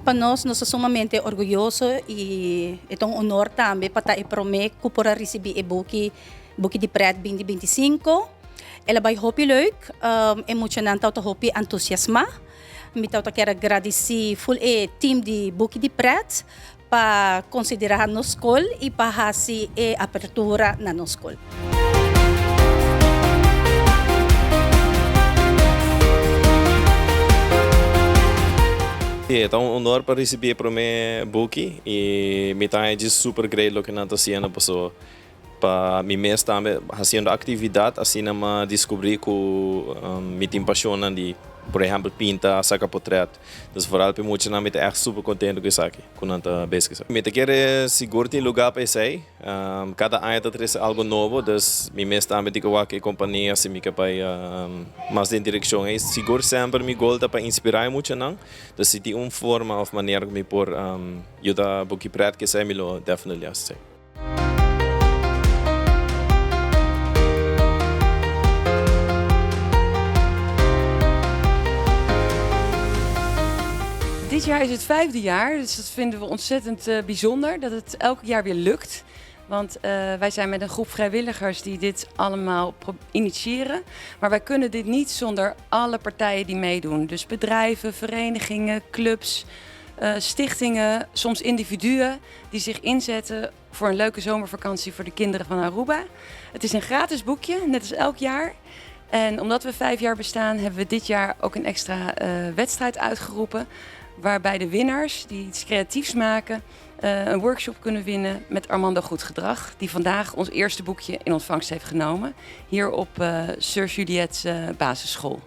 Para nós somos sumamente orgulhosos e é um honor também para estar promê que para receber o Boekie de Pret 2025. Ela vai hopi leuk, emocionante, auto hopi entusiasma. Então, eu quero agradecer full o team de Boekie de Pret para considerar nossa escola e para fazer a abertura na nossa escola. É um honor para receber para mim Boekie e me está super great lo que nós estamos fazendo pessoa para mim mesmo também fazendo atividade assim não descobrir que me tem paixão de por exemplo pintar sacar portreto então vooral para muito não me está super contente com isso aqui quando nós bezig me te quer seguro tem lugar para isso cada ano traz algo novo então mim mesmo também digo que companhia assim me capaz mais de direção é seguro sempre me gosta para inspirar muito não então se tem forma ou maneira que me por ajudar Boekie Pret que sei me lo definitely sei. Dit jaar is het 5e jaar, dus dat vinden we ontzettend bijzonder dat het elk jaar weer lukt. Want wij zijn met een groep vrijwilligers die dit allemaal initiëren. Maar wij kunnen dit niet zonder alle partijen die meedoen. Dus bedrijven, verenigingen, clubs, stichtingen, soms individuen die zich inzetten voor een leuke zomervakantie voor de kinderen van Aruba. Het is een gratis boekje, net als elk jaar. En omdat we 5 jaar bestaan hebben we dit jaar ook een extra wedstrijd uitgeroepen. Waarbij de winnaars die iets creatiefs maken een workshop kunnen winnen met Armando Goedgedrag. Die vandaag ons eerste boekje in ontvangst heeft genomen. Hier op Sir Juliet's basisschool.